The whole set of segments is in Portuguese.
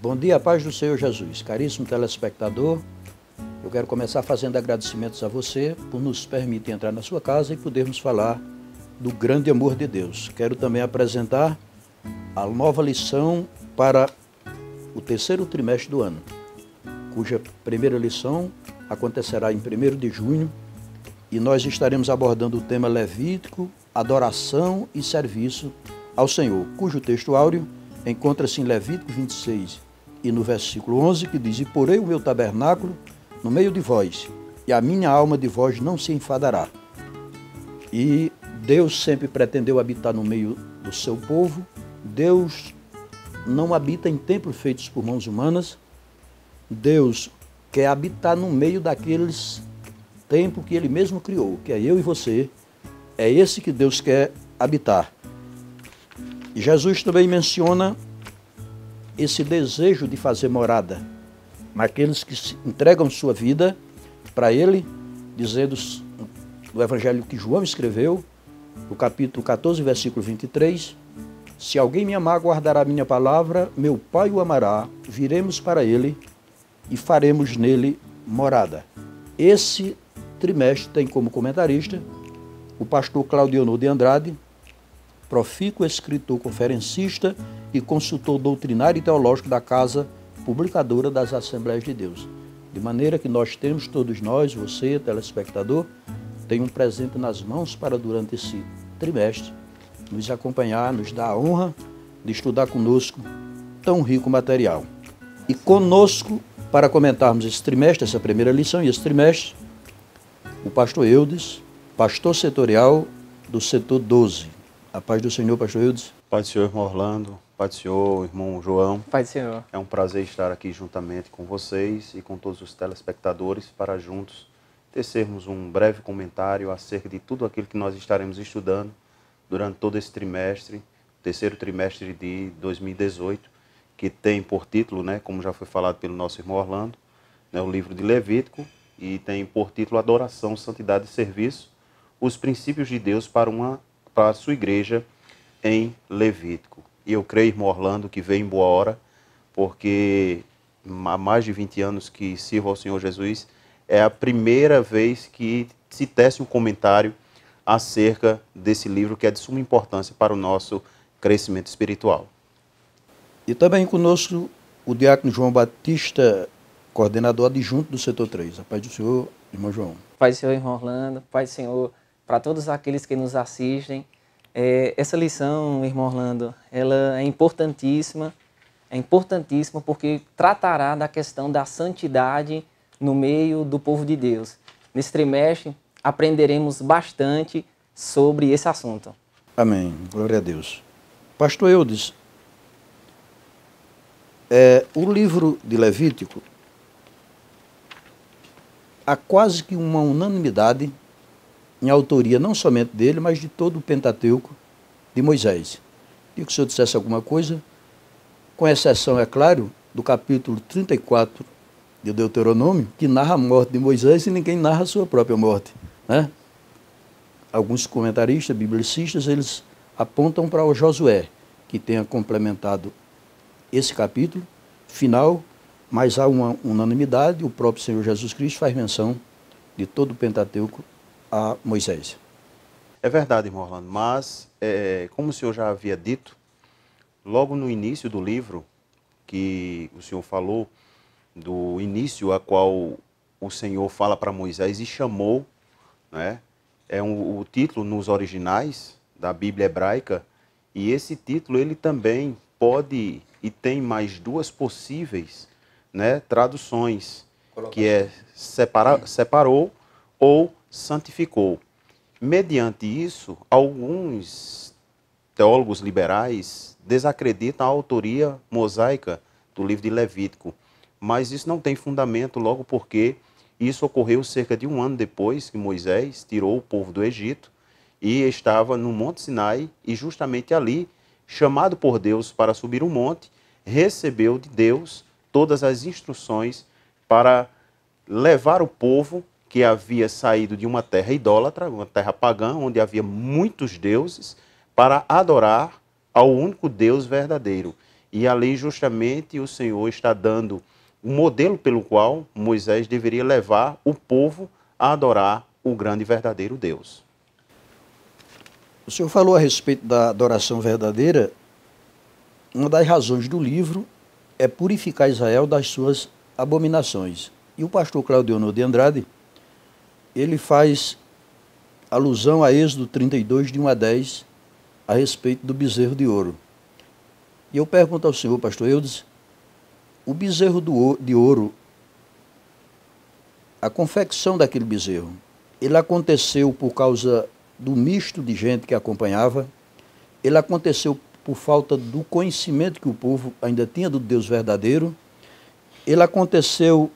Bom dia, a paz do Senhor Jesus. Caríssimo telespectador, eu quero começar fazendo agradecimentos a você por nos permitir entrar na sua casa e podermos falar do grande amor de Deus. Quero também apresentar a nova lição para o terceiro trimestre do ano, cuja primeira lição acontecerá em 1º de junho e nós estaremos abordando o tema Levítico, adoração e serviço ao Senhor, cujo texto áureo encontra-se em Levítico 26 e no versículo 11, que diz: "E porei o meu tabernáculo no meio de vós, e a minha alma de vós não se enfadará." E Deus sempre pretendeu habitar no meio do seu povo. Deus não habita em templos feitos por mãos humanas. Deus quer habitar no meio daqueles templos que Ele mesmo criou, que é eu e você. É esse que Deus quer habitar. E Jesus também menciona esse desejo de fazer morada naqueles que entregam sua vida para Ele, dizendo no Evangelho que João escreveu, no capítulo 14, versículo 23, "Se alguém me amar, guardará a minha palavra, meu Pai o amará, viremos para Ele e faremos nele morada." Esse trimestre tem como comentarista o pastor Claudionor de Andrade, profícuo escritor, conferencista e consultor doutrinário e teológico da Casa Publicadora das Assembleias de Deus. De maneira que nós temos, todos nós, você, telespectador, tem um presente nas mãos para, durante esse trimestre, nos acompanhar, nos dar a honra de estudar conosco tão rico material. E conosco, para comentarmos esse trimestre, essa primeira lição e esse trimestre, o pastor Eudes, pastor setorial do setor 12. A paz do Senhor, pastor Eudes. Paz do Senhor, irmão Orlando. Paz do Senhor, irmão João. Paz do Senhor. É um prazer estar aqui juntamente com vocês e com todos os telespectadores para juntos tecermos um breve comentário acerca de tudo aquilo que nós estaremos estudando durante todo esse trimestre, terceiro trimestre de 2018, que tem por título, como já foi falado pelo nosso irmão Orlando, o livro de Levítico, e tem por título Adoração, Santidade e Serviço, os princípios de Deus para a sua igreja em Levítico. E eu creio, irmão Orlando, que veio em boa hora, porque há mais de 20 anos que sirvo ao Senhor Jesus, é a primeira vez que se tece um comentário acerca desse livro que é de suma importância para o nosso crescimento espiritual. E também conosco o diácono João Batista, coordenador adjunto do setor 3. A paz do Senhor, irmão João. Paz do Senhor, irmão Orlando. Paz do Senhor para todos aqueles que nos assistem. Essa lição, irmão Orlando, ela é importantíssima porque tratará da questão da santidade no meio do povo de Deus. Nesse trimestre, aprenderemos bastante sobre esse assunto. Amém. Glória a Deus. Pastor Eudes, o livro de Levítico, há quase que uma unanimidade em autoria não somente dele, mas de todo o Pentateuco de Moisés. E que o senhor dissesse alguma coisa, com exceção, é claro, do capítulo 34 de Deuteronômio, que narra a morte de Moisés e ninguém narra a sua própria morte, né? Alguns comentaristas, biblicistas, eles apontam para o Josué, que tenha complementado esse capítulo final, mas há uma unanimidade, o próprio Senhor Jesus Cristo faz menção de todo o Pentateuco a Moisés. É verdade, irmão Orlando, mas, como o senhor já havia dito, logo no início do livro, que o senhor falou, do início a qual o Senhor fala para Moisés e chamou, o título nos originais da Bíblia hebraica, e esse título ele também pode e tem mais duas possíveis traduções, que é separou ou santificou. Mediante isso, alguns teólogos liberais desacreditam a autoria mosaica do livro de Levítico, mas isso não tem fundamento, logo porque isso ocorreu cerca de um ano depois que Moisés tirou o povo do Egito e estava no Monte Sinai, e justamente ali, chamado por Deus para subir o monte, recebeu de Deus todas as instruções para levar o povo que havia saído de uma terra idólatra, uma terra pagã, onde havia muitos deuses, para adorar ao único Deus verdadeiro. E ali justamente o Senhor está dando um modelo pelo qual Moisés deveria levar o povo a adorar o grande e verdadeiro Deus. O senhor falou a respeito da adoração verdadeira. Uma das razões do livro é purificar Israel das suas abominações. E o pastor Claudionor de Andrade, ele faz alusão a Êxodo 32, de 1 a 10, a respeito do bezerro de ouro. E eu pergunto ao senhor, pastor Eudes, o bezerro de ouro, a confecção daquele bezerro, ele aconteceu por causa do misto de gente que acompanhava, ele aconteceu por falta do conhecimento que o povo ainda tinha do Deus verdadeiro, ele aconteceu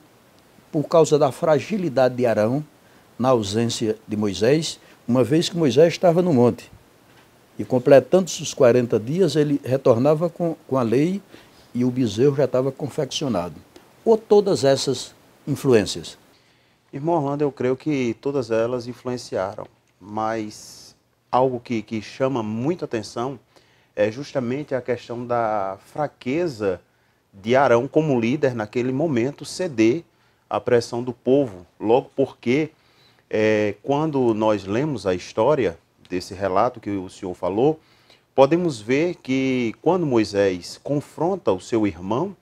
por causa da fragilidade de Arão, na ausência de Moisés, uma vez que Moisés estava no monte. E completando-se os 40 dias, ele retornava com a lei e o bezerro já estava confeccionado. Ou todas essas influências? Irmão Orlando, eu creio que todas elas influenciaram, mas algo que chama muita atenção é justamente a questão da fraqueza de Arão como líder naquele momento ceder à pressão do povo, logo porque quando nós lemos a história desse relato que o senhor falou, podemos ver que quando Moisés confronta o seu irmão,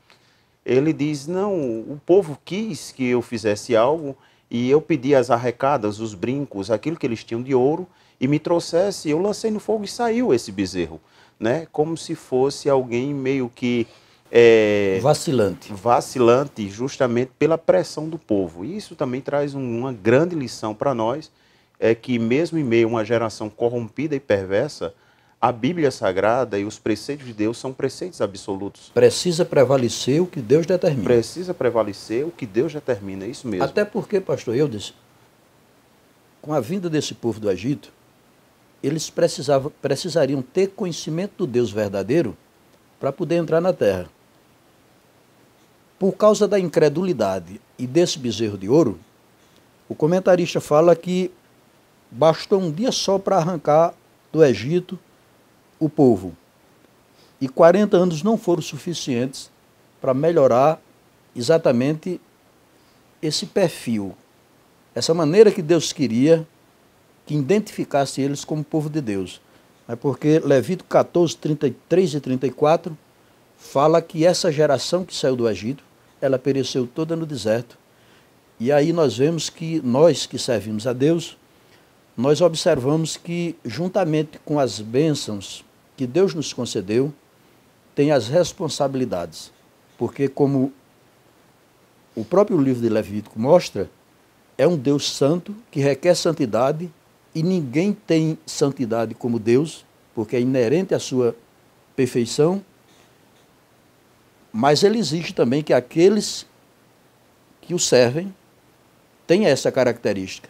ele diz, não, o povo quis que eu fizesse algo e eu pedi as arrecadas, os brincos, aquilo que eles tinham de ouro e me trouxesse, eu lancei no fogo e saiu esse bezerro, né? Como se fosse alguém meio que vacilante justamente pela pressão do povo. E isso também traz uma grande lição para nós, é que mesmo em meio a uma geração corrompida e perversa, a Bíblia Sagrada e os preceitos de Deus são preceitos absolutos. Precisa prevalecer o que Deus determina. Precisa prevalecer o que Deus determina, é isso mesmo. Até porque, pastor Eudes, com a vinda desse povo do Egito, eles precisariam ter conhecimento do Deus verdadeiro para poder entrar na terra. Por causa da incredulidade e desse bezerro de ouro, o comentarista fala que bastou um dia só para arrancar do Egito o povo. E 40 anos não foram suficientes para melhorar exatamente esse perfil, essa maneira que Deus queria que identificasse eles como povo de Deus. É porque Levítico 14, 33 e 34 fala que essa geração que saiu do Egito, ela pereceu toda no deserto. E aí nós vemos que nós que servimos a Deus, nós observamos que juntamente com as bênçãos que Deus nos concedeu, tem as responsabilidades. Porque como o próprio livro de Levítico mostra, é um Deus santo que requer santidade e ninguém tem santidade como Deus, porque é inerente à sua perfeição, mas ele exige também que aqueles que o servem tenham essa característica.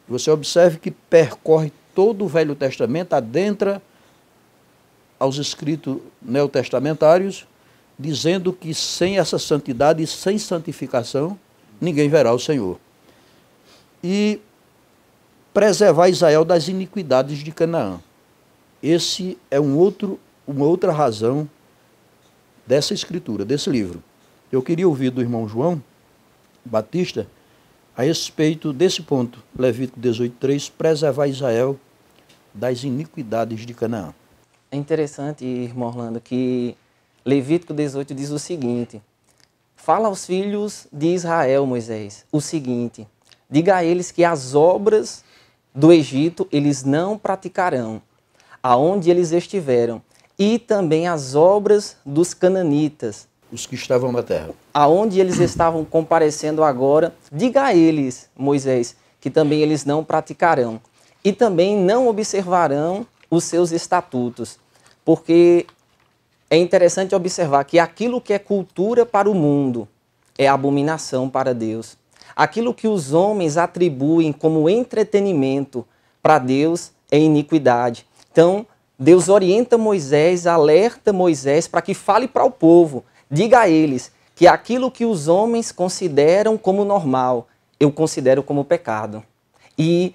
Você observe que percorre todo o Velho Testamento, adentra aos escritos neotestamentários, dizendo que sem essa santidade e sem santificação, ninguém verá o Senhor. E preservar Israel das iniquidades de Canaã. Esse é uma outra razão dessa escritura, desse livro. Eu queria ouvir do irmão João Batista a respeito desse ponto, Levítico 18:3, preservar Israel das iniquidades de Canaã. É interessante, irmão Orlando, que Levítico 18 diz o seguinte: fala aos filhos de Israel, Moisés, o seguinte: diga a eles que as obras do Egito eles não praticarão, aonde eles estiveram, e também as obras dos cananitas, os que estavam na terra, aonde eles estavam comparecendo agora, diga a eles, Moisés, que também eles não praticarão, e também não observarão os seus estatutos, porque é interessante observar que aquilo que é cultura para o mundo é abominação para Deus. Aquilo que os homens atribuem como entretenimento para Deus é iniquidade. Então, Deus orienta Moisés, alerta Moisés para que fale para o povo, diga a eles que aquilo que os homens consideram como normal, eu considero como pecado. E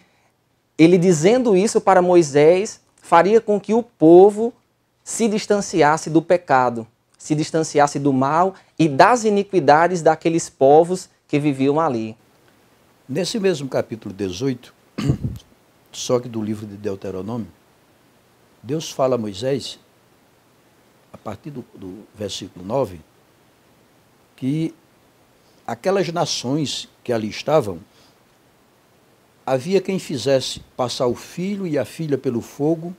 ele dizendo isso para Moisés, faria com que o povo se distanciasse do pecado, se distanciasse do mal e das iniquidades daqueles povos que viviam ali. Nesse mesmo capítulo 18, só que do livro de Deuteronômio, Deus fala a Moisés, a partir do versículo 9, que aquelas nações que ali estavam, havia quem fizesse passar o filho e a filha pelo fogo,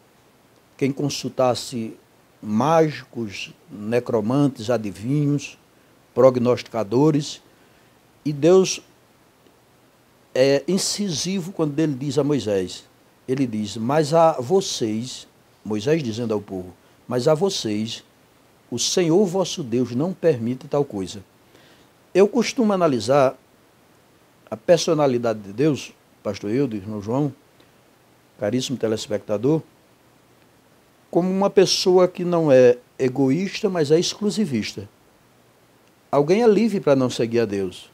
quem consultasse mágicos, necromantes, adivinhos, prognosticadores, e Deus é incisivo quando ele diz a Moisés, ele diz, mas a vocês, Moisés dizendo ao povo, mas a vocês, o Senhor vosso Deus não permite tal coisa. Eu costumo analisar a personalidade de Deus, pastor Eudo, irmão João, caríssimo telespectador, como uma pessoa que não é egoísta, mas é exclusivista. Alguém é livre para não seguir a Deus.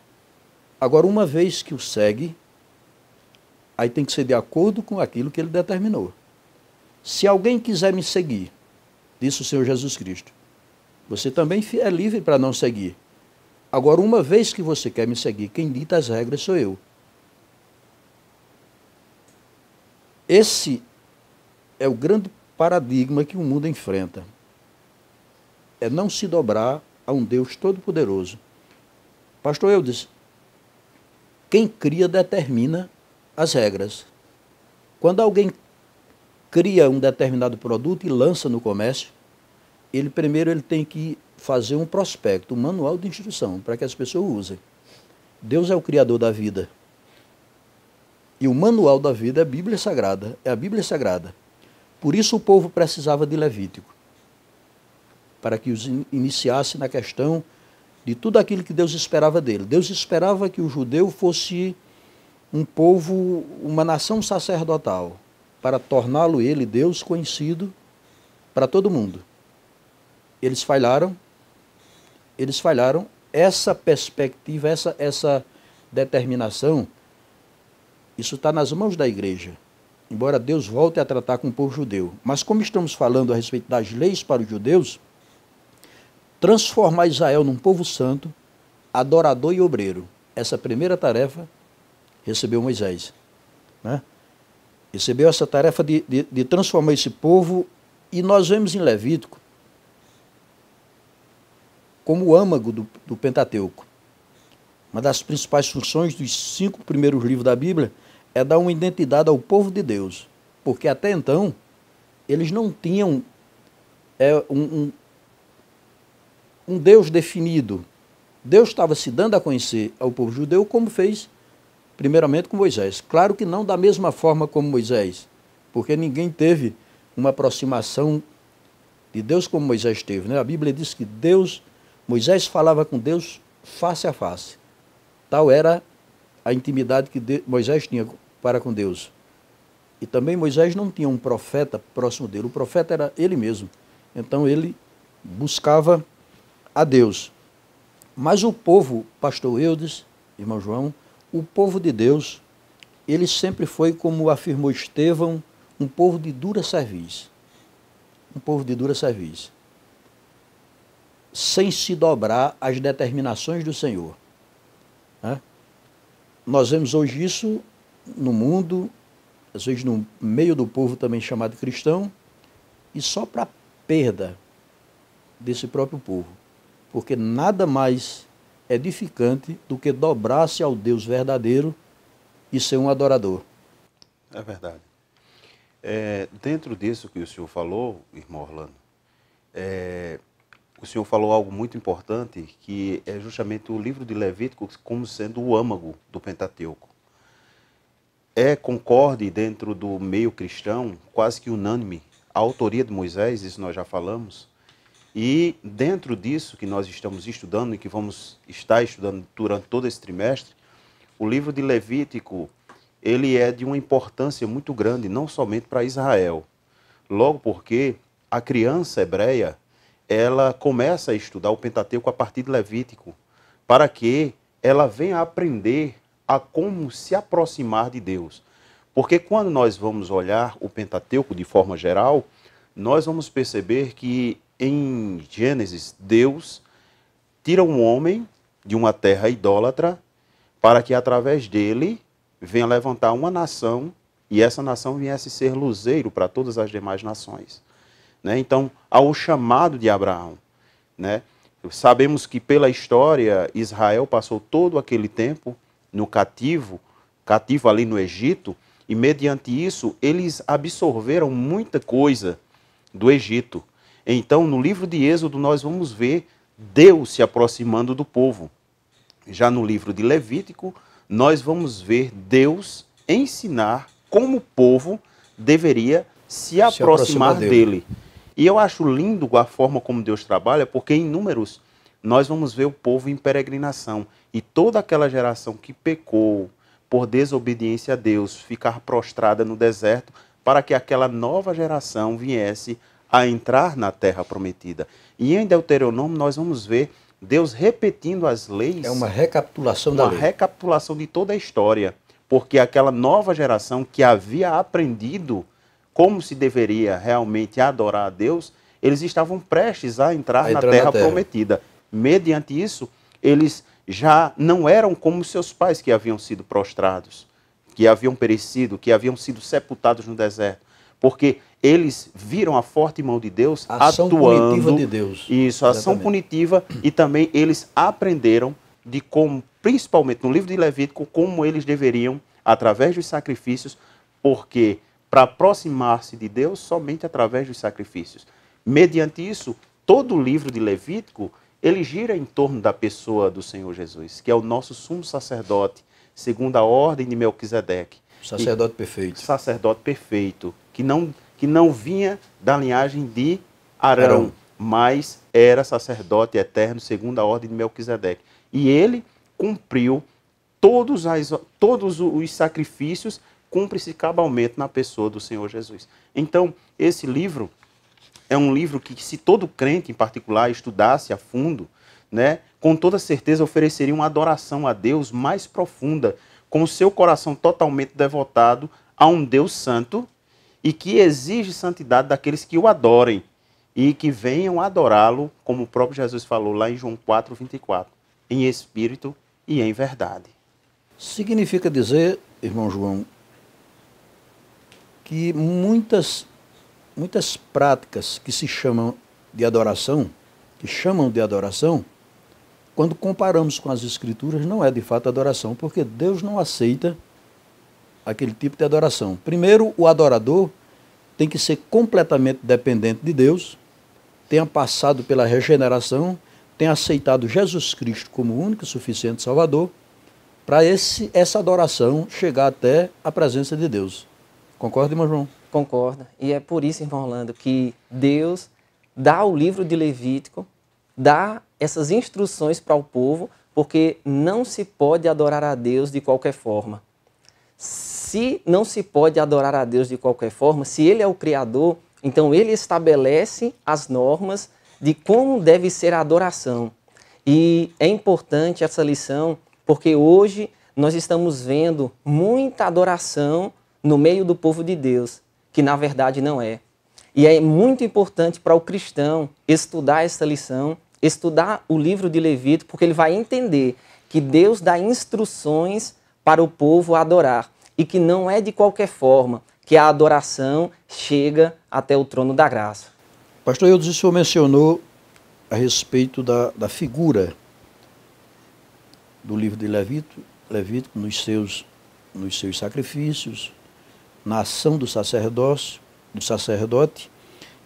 Agora, uma vez que o segue, aí tem que ser de acordo com aquilo que ele determinou. Se alguém quiser me seguir, disse o Senhor Jesus Cristo, você também é livre para não seguir. Agora, uma vez que você quer me seguir, quem dita as regras sou eu. Esse é o grande paradigma que o mundo enfrenta. É não se dobrar a um Deus todo-poderoso. Pastor Eudes, quem cria determina as regras. Quando alguém cria um determinado produto e lança no comércio, primeiro ele tem que fazer um prospecto, um manual de instrução, para que as pessoas usem. Deus é o criador da vida. E o manual da vida é a Bíblia Sagrada. É a Bíblia Sagrada. Por isso o povo precisava de Levítico, para que os iniciasse na questão de tudo aquilo que Deus esperava dele. Deus esperava que o judeu fosse um povo, uma nação sacerdotal, para torná-lo ele, Deus, conhecido para todo mundo. Eles falharam. Essa perspectiva, essa determinação, isso está nas mãos da igreja. Embora Deus volte a tratar com o povo judeu. Mas como estamos falando a respeito das leis para os judeus, transformar Israel num povo santo, adorador e obreiro. Essa primeira tarefa recebeu Moisés. Né? Recebeu essa tarefa de transformar esse povo, e nós vemos em Levítico como o âmago do Pentateuco. Uma das principais funções dos 5 primeiros livros da Bíblia é dar uma identidade ao povo de Deus, porque até então eles não tinham um Deus definido. Deus estava se dando a conhecer ao povo judeu como fez primeiramente com Moisés. Claro que não da mesma forma como Moisés, porque ninguém teve uma aproximação de Deus como Moisés teve. Né? A Bíblia diz que Moisés falava com Deus face a face. Tal era a intimidade que Moisés tinha para com Deus. E também Moisés não tinha um profeta próximo dele. O profeta era ele mesmo. Então ele buscava a Deus. Mas o povo, pastor Eudes, irmão João, o povo de Deus, ele sempre foi, como afirmou Estevão, um povo de dura cerviz. Um povo de dura cerviz. Sem se dobrar às determinações do Senhor. Né? Nós vemos hoje isso no mundo, às vezes no meio do povo também chamado cristão, e só para perda desse próprio povo. Porque nada mais edificante do que dobrar-se ao Deus verdadeiro e ser um adorador. É verdade. Dentro disso que o senhor falou, irmão Orlando, o senhor falou algo muito importante, que é justamente o livro de Levítico como sendo o âmago do Pentateuco. Concorde dentro do meio cristão, quase que unânime, a autoria de Moisés, isso nós já falamos, e dentro disso que nós estamos estudando e que vamos estar estudando durante todo esse trimestre, o livro de Levítico, ele é de uma importância muito grande, não somente para Israel. Logo porque a criança hebreia, ela começa a estudar o Pentateuco a partir de Levítico, para que ela venha aprender a como se aproximar de Deus. Porque quando nós vamos olhar o Pentateuco de forma geral, nós vamos perceber que em Gênesis, Deus tira um homem de uma terra idólatra para que através dele venha levantar uma nação e essa nação viesse ser luzeiro para todas as demais nações. Né? Então, ao chamado de Abraão, né? Sabemos que pela história Israel passou todo aquele tempo no cativo ali no Egito, e mediante isso eles absorveram muita coisa do Egito. Então, no livro de Êxodo, nós vamos ver Deus se aproximando do povo. Já no livro de Levítico, nós vamos ver Deus ensinar como o povo deveria se aproximar dele. E eu acho lindo a forma como Deus trabalha, porque em Números nós vamos ver o povo em peregrinação. E toda aquela geração que pecou por desobediência a Deus, ficar prostrada no deserto, para que aquela nova geração viesse a entrar na terra prometida. E em Deuteronômio nós vamos ver Deus repetindo as leis. É uma recapitulação da lei. Uma recapitulação de toda a história. Porque aquela nova geração que havia aprendido como se deveria realmente adorar a Deus, eles estavam prestes a entrar na terra prometida. Mediante isso, eles já não eram como seus pais que haviam sido prostrados, que haviam perecido, que haviam sido sepultados no deserto. Porque eles viram a forte mão de Deus ação atuando. Punitiva de Deus. Isso, ação punitiva, e também eles aprenderam de como, principalmente no livro de Levítico, como eles deveriam, através dos sacrifícios, porque para aproximar-se de Deus somente através dos sacrifícios. Mediante isso, todo o livro de Levítico, ele gira em torno da pessoa do Senhor Jesus, que é o nosso sumo sacerdote, segundo a ordem de Melquisedeque. Sacerdote perfeito. Sacerdote perfeito, que não vinha da linhagem de Arão, mas era sacerdote eterno, segundo a ordem de Melquisedeque. E ele cumpriu todos os sacrifícios, cumpre-se cabalmente na pessoa do Senhor Jesus. Então, esse livro é um livro que, se todo crente, em particular, estudasse a fundo, né, com toda certeza ofereceria uma adoração a Deus mais profunda, com o seu coração totalmente devotado a um Deus santo e que exige santidade daqueles que o adorem e que venham adorá-lo, como o próprio Jesus falou lá em João 4:24, em espírito e em verdade. Significa dizer, irmão João, que muitas práticas que se chamam de adoração, quando comparamos com as Escrituras, não é de fato adoração, porque Deus não aceita aquele tipo de adoração. Primeiro, o adorador tem que ser completamente dependente de Deus, tenha passado pela regeneração, tenha aceitado Jesus Cristo como o único e suficiente Salvador, para essa adoração chegar até a presença de Deus. Concorda, irmão João? Concordo. E é por isso, irmão Orlando, que Deus dá o livro de Levítico, dá essas instruções para o povo, porque não se pode adorar a Deus de qualquer forma. Se não se pode adorar a Deus de qualquer forma, se Ele é o Criador, então Ele estabelece as normas de como deve ser a adoração. E é importante essa lição, porque hoje nós estamos vendo muita adoração no meio do povo de Deus, que na verdade não é. E é muito importante para o cristão estudar essa lição, estudar o livro de Levítico, porque ele vai entender que Deus dá instruções para o povo adorar e que não é de qualquer forma que a adoração chega até o trono da graça. Pastor Eudes, o senhor mencionou a respeito da figura do livro de Levítico nos seus sacrifícios, na ação do sacerdote,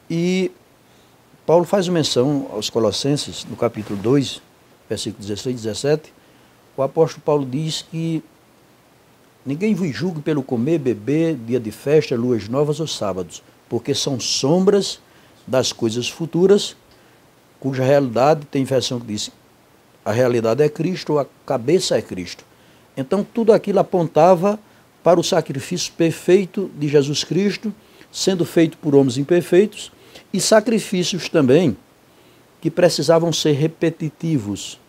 e Paulo faz menção aos Colossenses, no capítulo 2, versículos 16 e 17, o apóstolo Paulo diz que ninguém vos julgue pelo comer, beber, dia de festa, luas novas ou sábados, porque são sombras das coisas futuras, cuja realidade, tem versão que diz, a realidade é Cristo, ou a cabeça é Cristo. Então tudo aquilo apontava para o sacrifício perfeito de Jesus Cristo, sendo feito por homens imperfeitos, e sacrifícios também que precisavam ser repetitivos,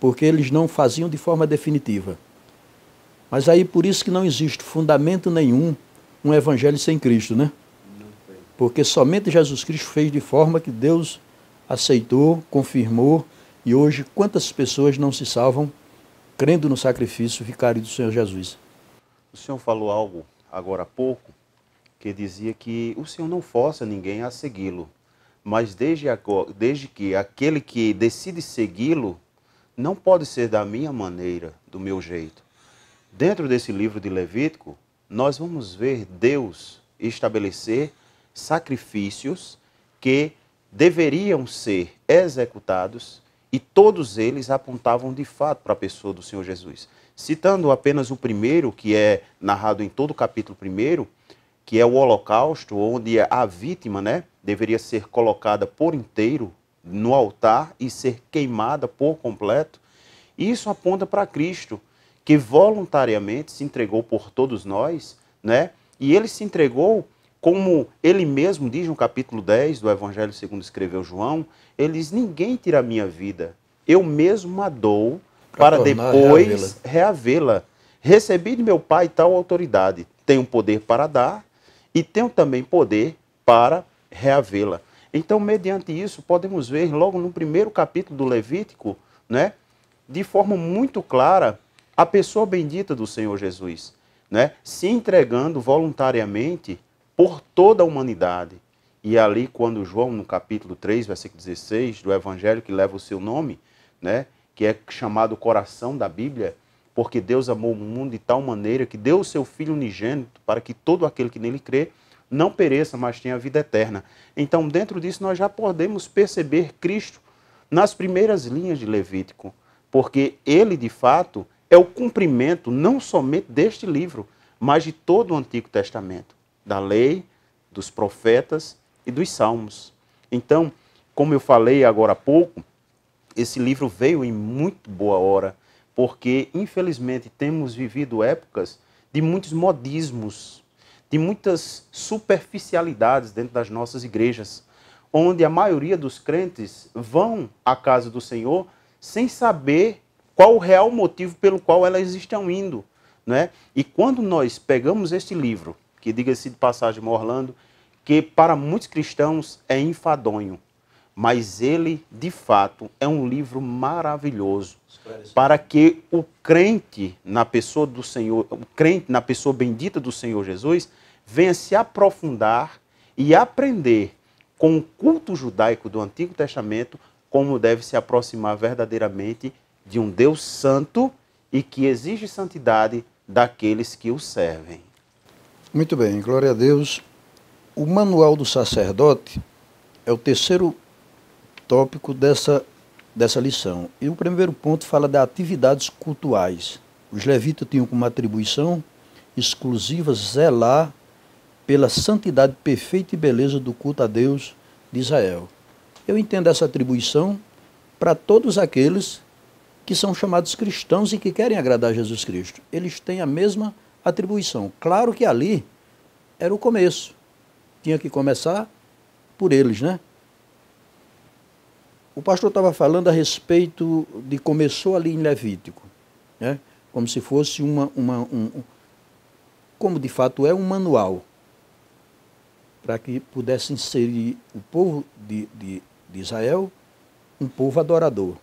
porque eles não faziam de forma definitiva. Mas aí por isso que não existe fundamento nenhum um evangelho sem Cristo, né? Porque somente Jesus Cristo fez de forma que Deus aceitou, confirmou, e hoje quantas pessoas não se salvam crendo no sacrifício vicário do Senhor Jesus? O senhor falou algo agora há pouco, que dizia que o Senhor não força ninguém a segui-lo, mas desde que aquele que decide segui-lo não pode ser da minha maneira, do meu jeito. Dentro desse livro de Levítico, nós vamos ver Deus estabelecer sacrifícios que deveriam ser executados e todos eles apontavam de fato para a pessoa do Senhor Jesus. Citando apenas o primeiro, que é narrado em todo o capítulo 1, que é o holocausto, onde a vítima, deveria ser colocada por inteiro no altar e ser queimada por completo. Isso aponta para Cristo, que voluntariamente se entregou por todos nós, e ele se entregou, como ele mesmo diz no capítulo 10 do Evangelho segundo escreveu João, ele diz: ninguém tira a minha vida, eu mesmo a dou para depois reavê-la. Recebi de meu Pai tal autoridade, tenho poder para dar e tenho também poder para reavê-la. Então, mediante isso, podemos ver logo no primeiro capítulo do Levítico, de forma muito clara, a pessoa bendita do Senhor Jesus, se entregando voluntariamente por toda a humanidade. E ali, quando João, no capítulo 3, versículo 16, do Evangelho que leva o seu nome, que é chamado coração da Bíblia, porque Deus amou o mundo de tal maneira que deu o seu Filho unigênito para que todo aquele que nele crê não pereça, mas tenha vida eterna. Então, dentro disso, nós já podemos perceber Cristo nas primeiras linhas de Levítico, porque ele, de fato, é o cumprimento não somente deste livro, mas de todo o Antigo Testamento, da lei, dos profetas e dos salmos. Então, como eu falei agora há pouco, esse livro veio em muito boa hora, porque, infelizmente, temos vivido épocas de muitos modismos, de muitas superficialidades dentro das nossas igrejas, onde a maioria dos crentes vão à casa do Senhor sem saber qual o real motivo pelo qual elas estão indo. E quando nós pegamos este livro, que, diga-se de passagem, Orlando, que para muitos cristãos é enfadonho, mas ele, de fato, é um livro maravilhoso para que o crente na pessoa do Senhor, o crente na pessoa bendita do Senhor Jesus, venha se aprofundar e aprender com o culto judaico do Antigo Testamento como deve se aproximar verdadeiramente de um Deus santo e que exige santidade daqueles que o servem. Muito bem, glória a Deus. O Manual do Sacerdote é o terceiro tópico dessa lição. E o primeiro ponto fala de atividades cultuais. Os levitas tinham como atribuição exclusiva zelar pela santidade perfeita e beleza do culto a Deus de Israel. Eu entendo essa atribuição para todos aqueles que são chamados cristãos e que querem agradar a Jesus Cristo. Eles têm a mesma atribuição. Claro que ali era o começo. Tinha que começar por eles, O pastor estava falando a respeito de começou ali em Levítico, como se fosse como de fato é um manual, para que pudesse inserir o povo de Israel, um povo adorador.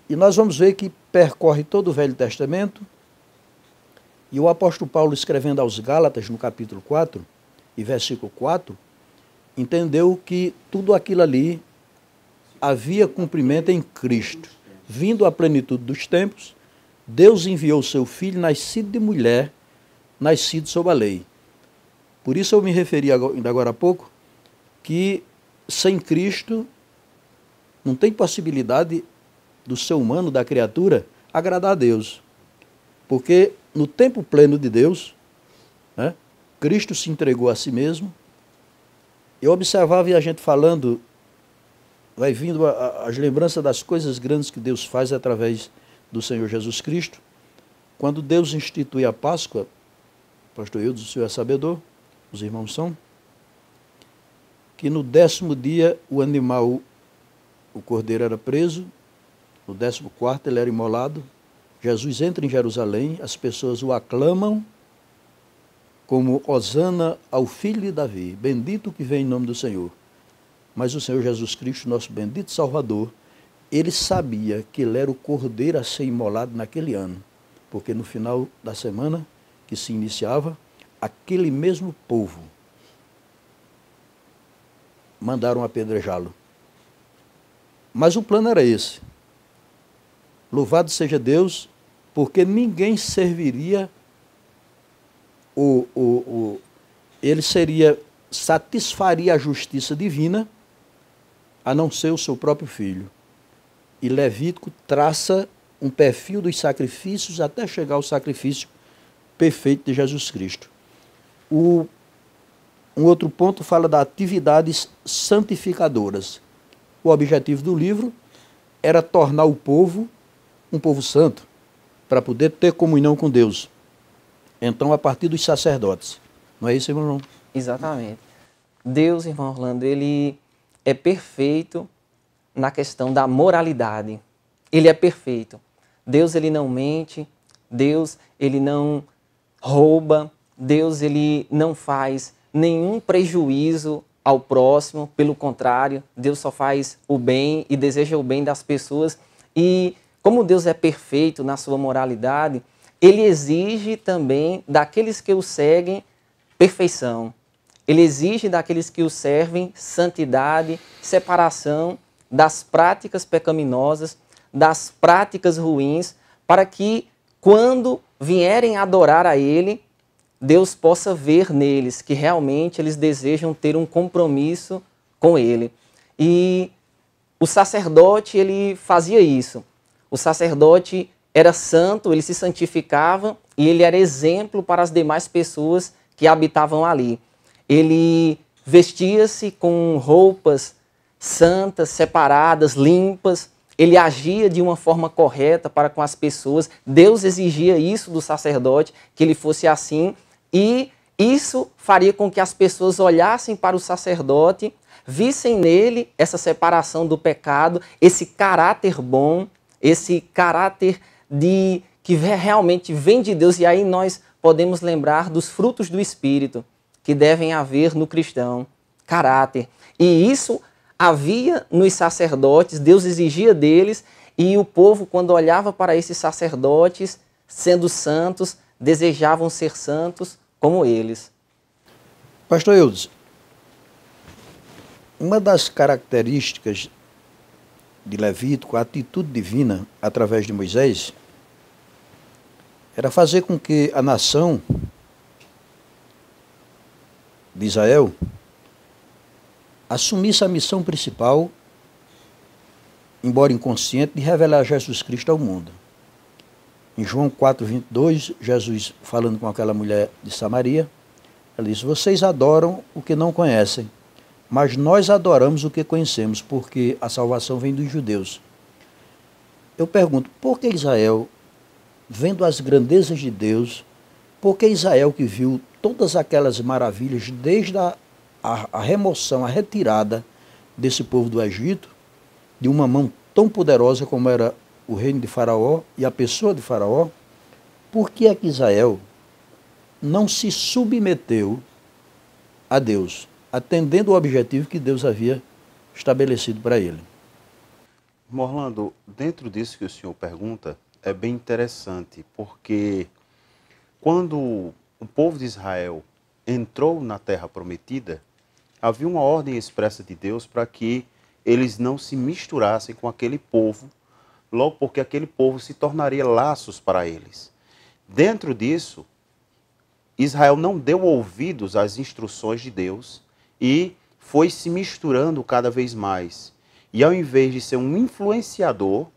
E nós vamos ver que percorre todo o Velho Testamento, e o apóstolo Paulo, escrevendo aos Gálatas, no capítulo 4, e versículo 4, entendeu que tudo aquilo ali havia cumprimento em Cristo. Vindo à plenitude dos tempos, Deus enviou o seu Filho, nascido de mulher, nascido sob a lei. Por isso eu me referi ainda agora há pouco, que sem Cristo não tem possibilidade do ser humano, da criatura, agradar a Deus. Porque no tempo pleno de Deus, Cristo se entregou a si mesmo. Eu observava e a gente falando, vai vindo as lembranças das coisas grandes que Deus faz através do Senhor Jesus Cristo. Quando Deus institui a Páscoa, pastor Eudes, o senhor é sabedor, os irmãos são, que no 10º dia o animal, o cordeiro era preso, no 14º ele era imolado, Jesus entra em Jerusalém, as pessoas o aclamam como Hosana ao filho de Davi, bendito que vem em nome do Senhor. Mas o Senhor Jesus Cristo, nosso bendito Salvador, ele sabia que ele era o cordeiro a ser imolado naquele ano, porque no final da semana que se iniciava, aquele mesmo povo mandaram apedrejá-lo. Mas o plano era esse. Louvado seja Deus, porque ninguém serviria, ele satisfaria a justiça divina, a não ser o seu próprio filho. E Levítico traça um perfil dos sacrifícios até chegar ao sacrifício perfeito de Jesus Cristo. Um outro ponto fala das atividades santificadoras. O objetivo do livro era tornar o povo um povo santo, para poder ter comunhão com Deus. Então, a partir dos sacerdotes. Não é isso, irmão João? Exatamente. Deus, irmão Orlando, ele é perfeito na questão da moralidade. Ele é perfeito. Deus, ele não mente. Deus, ele não rouba. Deus, ele não faz nenhum prejuízo ao próximo. Pelo contrário, Deus só faz o bem e deseja o bem das pessoas. E como Deus é perfeito na sua moralidade, ele exige também daqueles que o seguem perfeição. Ele exige daqueles que o servem santidade, separação das práticas pecaminosas, das práticas ruins, para que quando vierem adorar a ele, Deus possa ver neles que realmente eles desejam ter um compromisso com ele. E o sacerdote, ele fazia isso. O sacerdote era santo, ele se santificava e ele era exemplo para as demais pessoas que habitavam ali. Ele vestia-se com roupas santas, separadas, limpas. Ele agia de uma forma correta para com as pessoas. Deus exigia isso do sacerdote, que ele fosse assim. E isso faria com que as pessoas olhassem para o sacerdote, vissem nele essa separação do pecado, esse caráter bom, esse caráter que realmente vem de Deus. E aí nós podemos lembrar dos frutos do Espírito que devem haver no cristão. Caráter. E isso havia nos sacerdotes, Deus exigia deles, e o povo, quando olhava para esses sacerdotes, sendo santos, desejavam ser santos como eles. Pastor Eudes, uma das características de Levítico, a atitude divina através de Moisés, era fazer com que a nação de Israel assumisse a missão principal, embora inconsciente, de revelar Jesus Cristo ao mundo. Em João 4:22, Jesus falando com aquela mulher de Samaria, ela diz: vocês adoram o que não conhecem, mas nós adoramos o que conhecemos, porque a salvação vem dos judeus. Eu pergunto, por que Israel, vendo as grandezas de Deus, por que Israel, que viu todas aquelas maravilhas, desde a remoção, a retirada desse povo do Egito, de uma mão tão poderosa como era o reino de Faraó e a pessoa de Faraó, por que é que Israel não se submeteu a Deus, atendendo o objetivo que Deus havia estabelecido para ele? Orlando, dentro disso que o senhor pergunta, é bem interessante, porque quando o povo de Israel entrou na terra prometida, havia uma ordem expressa de Deus para que eles não se misturassem com aquele povo, logo porque aquele povo se tornaria laços para eles. Dentro disso, Israel não deu ouvidos às instruções de Deus e foi se misturando cada vez mais. E ao invés de ser um influenciador,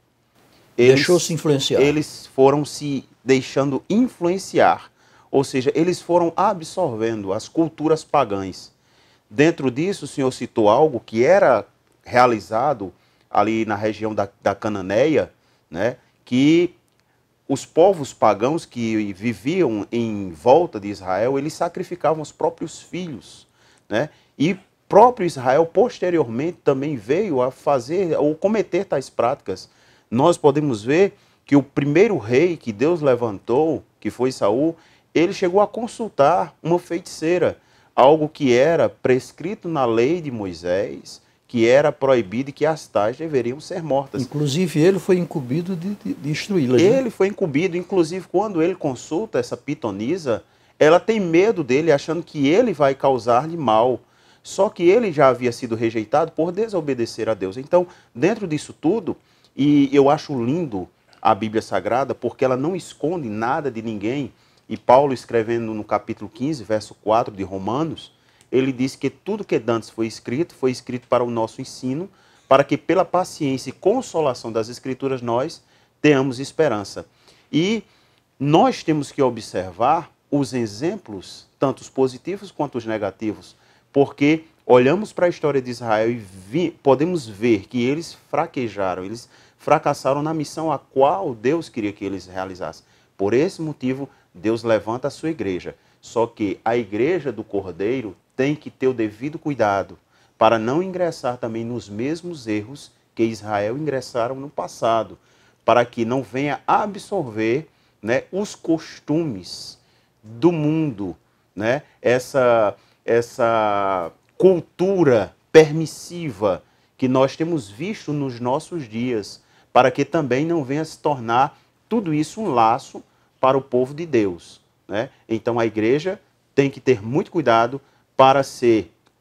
deixou-se influenciar. Eles foram se deixando influenciar. Ou seja, eles foram absorvendo as culturas pagãs. Dentro disso, o senhor citou algo que era realizado ali na região da Cananeia, né, que os povos pagãos que viviam em volta de Israel, eles sacrificavam os próprios filhos, né? E próprio Israel, posteriormente, também veio a fazer ou cometer tais práticas. Nós podemos ver que o primeiro rei que Deus levantou, que foi Saul, ele chegou a consultar uma feiticeira, algo que era prescrito na lei de Moisés, que era proibido e que as tais deveriam ser mortas. Inclusive, ele foi incumbido de instruí-las. Ele foi incumbido, inclusive, quando ele consulta essa pitonisa, ela tem medo dele, achando que ele vai causar-lhe mal. Só que ele já havia sido rejeitado por desobedecer a Deus. Então, dentro disso tudo, e eu acho lindo a Bíblia Sagrada, porque ela não esconde nada de ninguém. E Paulo, escrevendo no capítulo 15, verso 4 de Romanos, ele diz que tudo que dantes foi escrito para o nosso ensino, para que pela paciência e consolação das Escrituras nós tenhamos esperança. E nós temos que observar os exemplos, tanto os positivos quanto os negativos, porque olhamos para a história de Israel e podemos ver que eles fraquejaram, eles fracassaram na missão a qual Deus queria que eles realizassem. Por esse motivo, Deus levanta a sua igreja. Só que a igreja do Cordeiro tem que ter o devido cuidado para não ingressar também nos mesmos erros que Israel ingressaram no passado, para que não venha absorver, né, os costumes do mundo, né, essa cultura permissiva que nós temos visto nos nossos dias, para que também não venha se tornar tudo isso um laço para o povo de Deus, né? Então a igreja tem que ter muito cuidado para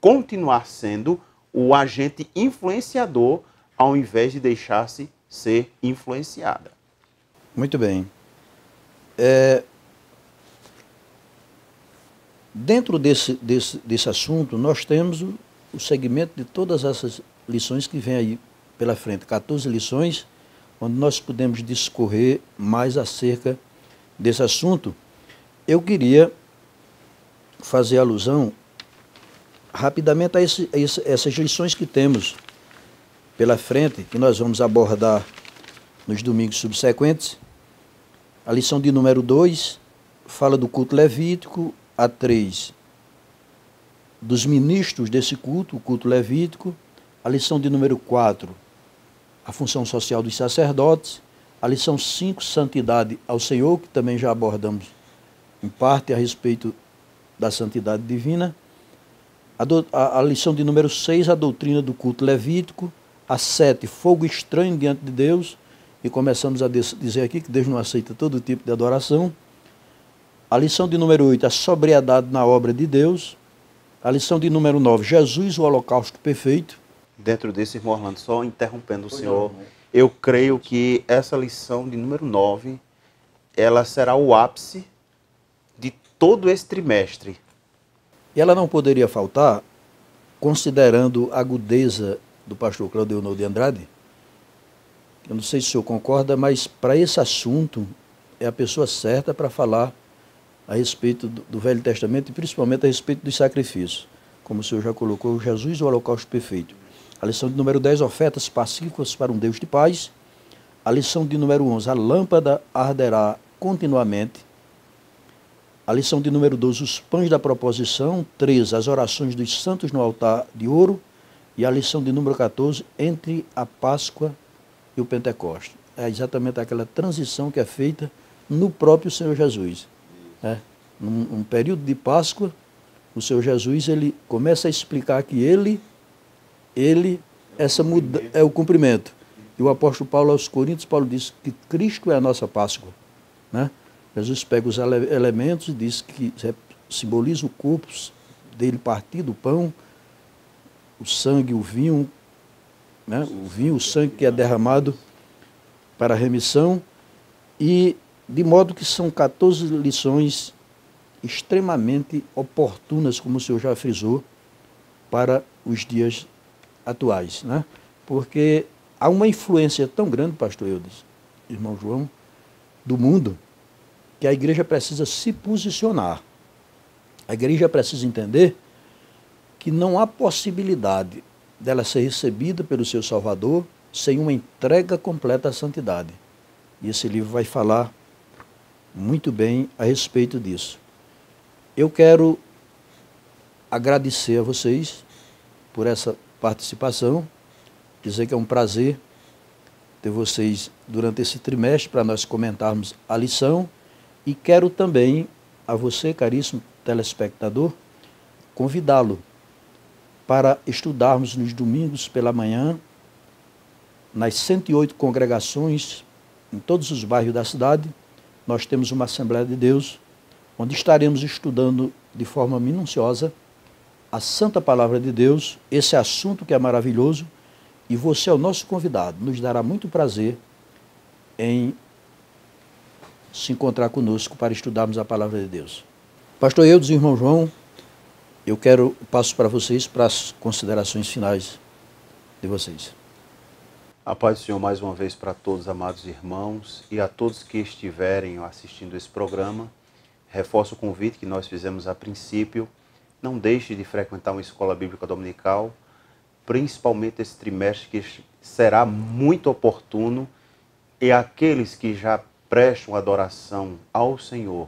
continuar sendo o agente influenciador, ao invés de deixar-se ser influenciada. Muito bem. Dentro desse assunto, nós temos o segmento de todas essas lições que vem aí pela frente, 14 lições, onde nós podemos discorrer mais acerca desse assunto. Eu queria fazer alusão rapidamente a essas lições que temos pela frente, que nós vamos abordar nos domingos subsequentes. A lição de número 2 fala do culto levítico, a 3 dos ministros desse culto, o culto levítico. A lição de número 4, a função social dos sacerdotes. A lição 5, santidade ao Senhor, que também já abordamos em parte a respeito da santidade divina. A lição de número 6, a doutrina do culto levítico. A 7, fogo estranho diante de Deus. E começamos a dizer aqui que Deus não aceita todo tipo de adoração. A lição de número 8, a sobriedade na obra de Deus. A lição de número 9, Jesus, o holocausto perfeito. Dentro desse, irmão Orlando, só interrompendo o senhor, eu creio que essa lição de número 9, ela será o ápice de todo esse trimestre. E ela não poderia faltar, considerando a agudeza do pastor Claudeonor de Andrade. Eu não sei se o senhor concorda, mas para esse assunto é a pessoa certa para falar a respeito do Velho Testamento e principalmente a respeito dos sacrifícios. Como o senhor já colocou, Jesus, o holocausto perfeito. A lição de número 10, ofertas pacíficas para um Deus de paz. A lição de número 11, a lâmpada arderá continuamente. A lição de número 12, os pães da proposição. 13, as orações dos santos no altar de ouro. E a lição de número 14, entre a Páscoa e o Pentecostes. É exatamente aquela transição que é feita no próprio Senhor Jesus. Num período de Páscoa, o Senhor Jesus ele começa a explicar que é o cumprimento. E o apóstolo Paulo aos Coríntios, Paulo diz que Cristo é a nossa Páscoa. Né? Jesus pega os elementos e diz que simboliza o corpo dele partido, o pão, o sangue, o vinho, né? O sangue que é derramado para a remissão, e de modo que são 14 lições extremamente oportunas, como o senhor já frisou, para os dias atuais, né? Porque há uma influência tão grande, pastor Eudes, irmão João, do mundo, que a igreja precisa se posicionar. A igreja precisa entender que não há possibilidade dela ser recebida pelo seu Salvador sem uma entrega completa à santidade. E esse livro vai falar muito bem a respeito disso. Eu quero agradecer a vocês por essa participação, dizer que é um prazer ter vocês durante esse trimestre para nós comentarmos a lição, e quero também a você, caríssimo telespectador, convidá-lo para estudarmos nos domingos pela manhã, nas 108 congregações, em todos os bairros da cidade. Nós temos uma Assembleia de Deus, onde estaremos estudando de forma minuciosa a Santa Palavra de Deus, esse assunto que é maravilhoso, e você é o nosso convidado. Nos dará muito prazer em se encontrar conosco para estudarmos a Palavra de Deus. Pastor Eudes e irmão João, eu passo para vocês para as considerações finais de vocês. A paz do Senhor mais uma vez para todos, amados irmãos, e a todos que estiverem assistindo esse programa. Reforço o convite que nós fizemos a princípio. Não deixe de frequentar uma escola bíblica dominical, principalmente esse trimestre, que será muito oportuno, e aqueles que já prestam adoração ao Senhor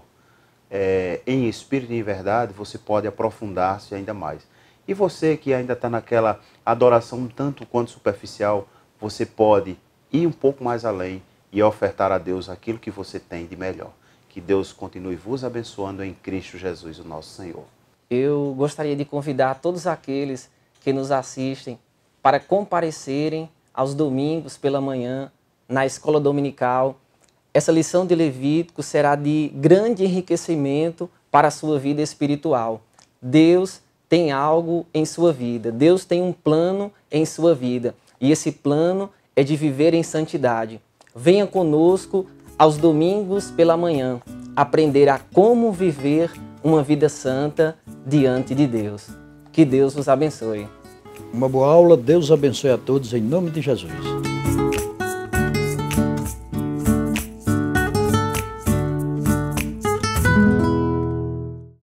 em espírito e em verdade, você pode aprofundar-se ainda mais. E você que ainda está naquela adoração um tanto quanto superficial, você pode ir um pouco mais além e ofertar a Deus aquilo que você tem de melhor. Que Deus continue vos abençoando em Cristo Jesus, o nosso Senhor. Eu gostaria de convidar todos aqueles que nos assistem para comparecerem aos domingos pela manhã na escola dominical. Essa lição de Levítico será de grande enriquecimento para a sua vida espiritual. Deus tem algo em sua vida, Deus tem um plano em sua vida. E esse plano é de viver em santidade. Venha conosco aos domingos pela manhã, aprender a como viver uma vida santa diante de Deus. Que Deus vos abençoe. Uma boa aula, Deus abençoe a todos em nome de Jesus.